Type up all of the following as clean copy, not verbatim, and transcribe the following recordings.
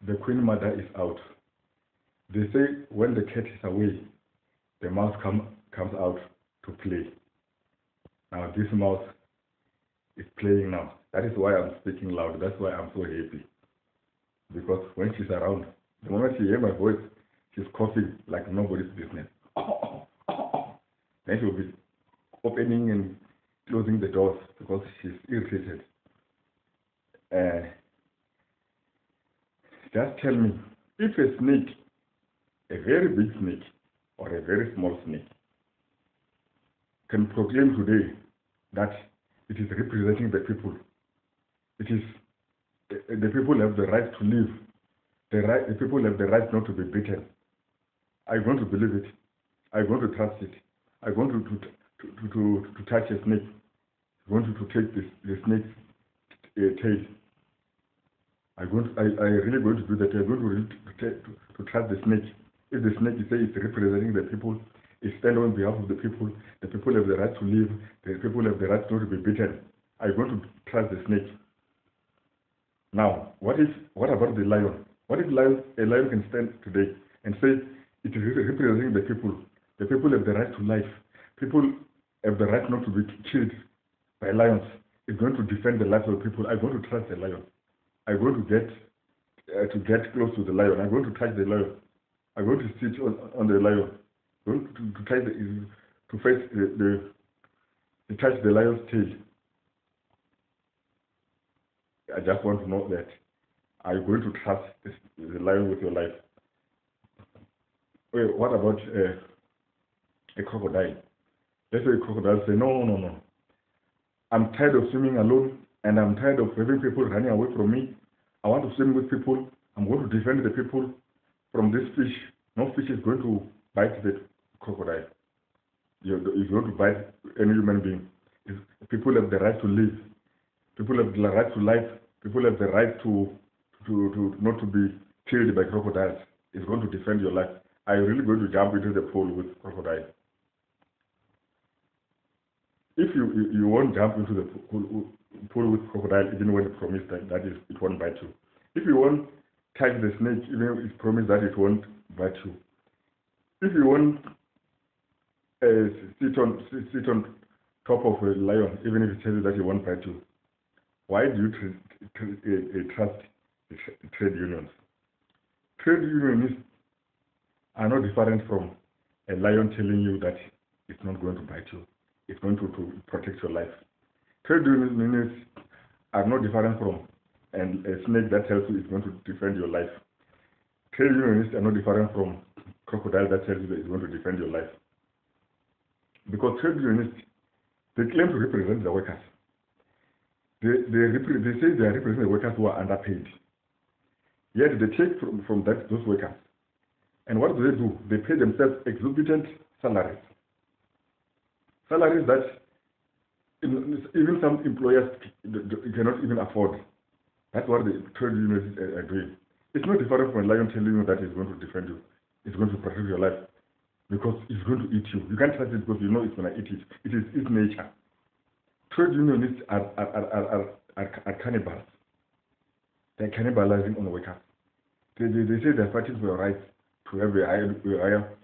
The queen mother is out. They say when the cat is away, the mouse comes out to play. Now this mouse is playing now. That is why I'm speaking loud. That's why I'm so happy. Because when she's around, the moment she hears my voice, she's coughing like nobody's business. Then she'll be opening and closing the doors because she's irritated. Just tell me, if a snake, a very big snake or a very small snake, can proclaim today that it is representing the people, it is the people have the right to live, the people have the right not to be beaten. I'm going to believe it. I'm going to trust it. I'm going to touch a snake. I'm going to take the snake's tail. I really going to do that. I'm going to trust the snake. If the snake says it's representing the people, it stands on behalf of the people have the right to live, the people have the right not to be beaten. I'm going to trust the snake. Now, what about the lion? What if a lion can stand today and say it is representing the people? The people have the right to life. People have the right not to be killed by lions. It's going to defend the lives of people. I'm going to trust the lion. I'm going to get close to the lion. I'm going to touch the lion. I'm going to sit on the lion. I'm going to touch the lion's tail. I just want to know that I'm going to trust the lion with your life. Wait, what about a crocodile? Let's say a crocodile say, no. I'm tired of swimming alone, and I'm tired of having people running away from me. I want to swim with people. I'm going to defend the people from this fish. No fish is going to bite the crocodile. It's going to bite any human being. People have the right to live. People have the right to life. People have the right to not to be killed by crocodiles. It's going to defend your life. Are you really going to jump into the pool with crocodile? If you won't jump into the pool with crocodile, even when it promised that it won't bite you. If you won't touch the snake, even if it promised that it won't bite you. If you won't sit on top of a lion, even if it tells you that it won't bite you, why do you trust trade unions? Trade unionists are not different from a lion telling you that it's not going to bite you. It's going to protect your life. Trade unionists are not different from a snake that tells you it's going to defend your life. Trade unionists are not different from crocodile that tells you that it's going to defend your life. Because trade unionists, they claim to represent the workers. They say they are representing the workers who are underpaid. Yet they take from those workers. And what do? They pay themselves exorbitant salaries. Salaries that even some employers cannot even afford. That's what the trade unions are doing. It's not different from a lion telling you that it's going to defend you. It's going to protect your life. Because it's going to eat you. You can't trust it because you know it's going to eat it. It is its nature. Trade unionists are cannibals. They're cannibalizing on workers. They say they're fighting for your rights to have a higher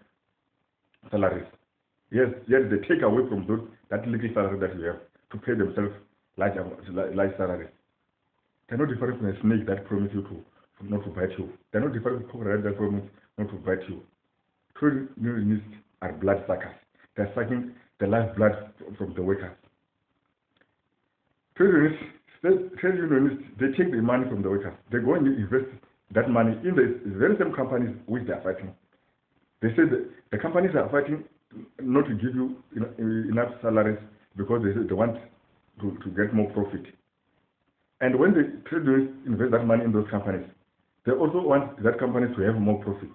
salaries. Yes, yet they take away from that little salary that you have to pay themselves large salaries. They're not different from a snake that promises you not to bite you. They're not different from a crocodile that promises not to bite you. Trade unionists are blood suckers. They're sucking the lifeblood from the workers. Trade unionists, they take the money from the workers. They go and invest that money in the very same companies which they are fighting. They say that the companies are fighting not to give you enough salaries because they want to get more profit. And when the trade unionists invest that money in those companies, they also want that company to have more profit.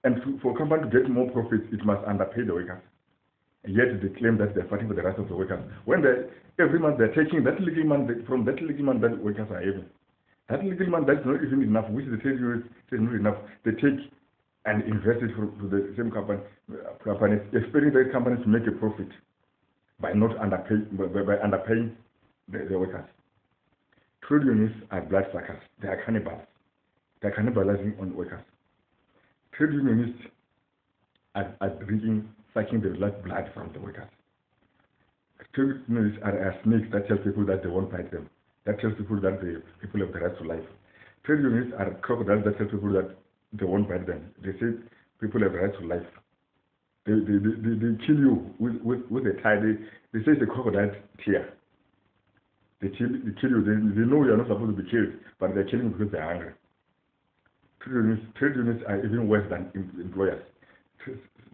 And for a company to get more profit, it must underpay the workers. And yet they claim that they're fighting for the rights of the workers. When every month they're taking that little money from that little money that workers are having. That little money that's not even enough, which the trade unions say is not enough, they take and invest it to the same companies, expecting the companies to make a profit by underpaying the workers. Trade unions are bloodsuckers. They are cannibals. They're cannibalizing on workers. Trade unionists are sucking the blood from the workers. Trade unionists are snakes that tell people that they won't bite them. That tells people that the people have the right to life. Trade unionists are crocodiles that tell people that they won't bite them. They say people have the right to life. They kill you with a tie. They say it's a crocodile tear. They kill you. They know you are not supposed to be killed, but they're killing because they're hungry. Trade unionists are even worse than employers.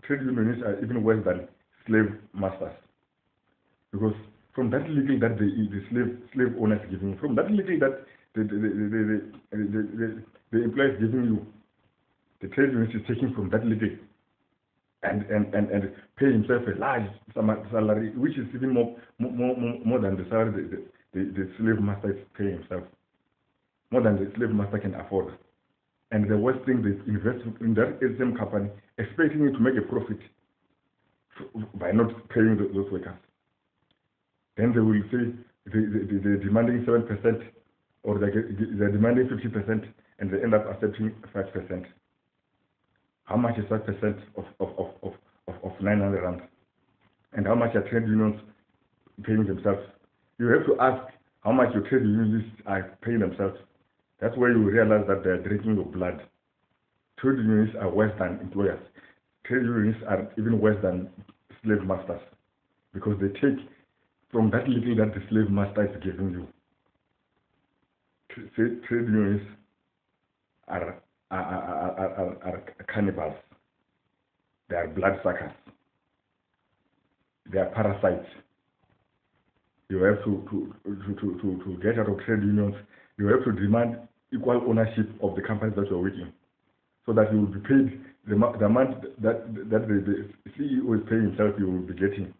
Trade unionists are even worse than slave masters. Because from that little that the slave owners are giving you, from that little that the employer is giving you, the trade unionist is taking from that little and pay himself a large salary, which is even more than the salary the slave master is paying himself, more than the slave master can afford. And the worst thing, they invest in that same company, expecting it to make a profit by not paying those workers. Then they will say they're demanding 7%, or they're demanding 50%, and they end up accepting 5%. How much is 5% of 900 rand? And how much are trade unions paying themselves? You have to ask how much your trade unionists are paying themselves. That's where you realize that they're drinking your blood. Trade unionists are worse than employers. Trade unionists are even worse than slave masters, because they take from that little that the slave master is giving you. Trade unionists are cannibals. They are bloodsuckers. They are parasites. You have to get out of trade unions. You have to demand equal ownership of the companies that you're working, so that you will be paid the amount that the CEO is paying himself. You will be getting.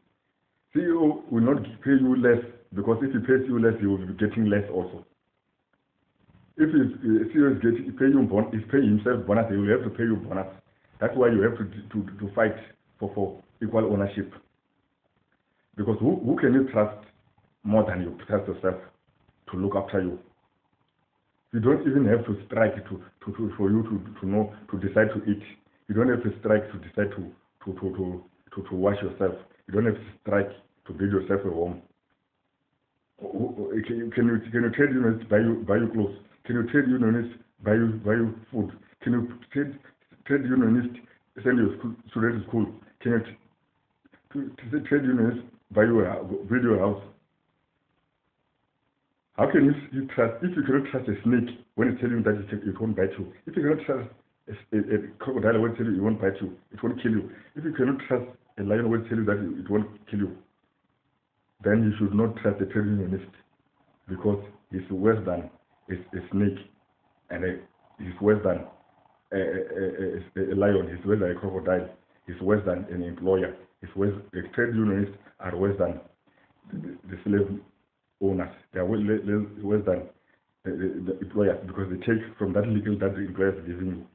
CEO will not pay you less, because if he pays you less, you will be getting less also. If CEO is paying himself bonus, he will have to pay you bonus. That's why you have to fight for equal ownership. Because who can you trust more than you trust yourself to look after you? You don't even have to strike for you to know, to decide to eat. You don't have to strike to decide to wash yourself. You don't have to strike to build yourself a home. Can you trade unionists buy you clothes? Can you trade unionists buy you food? Can you trade unionists send your students to school? Can you trade unionists build your house? How can you trust, if you cannot trust a snake when it's telling you that it won't bite you? If you cannot trust a crocodile when it's telling you it won't bite you, it won't kill you. If you cannot trust a lion when it's telling you that it won't kill you, then you should not trust a trade unionist, because he's worse than a snake, and he's worse than a lion, he's worse than a crocodile, he's worse than an employer, the trade unionists are worse than the slave owners. They are worse than the employers, because they take from that little that the employers are giving you.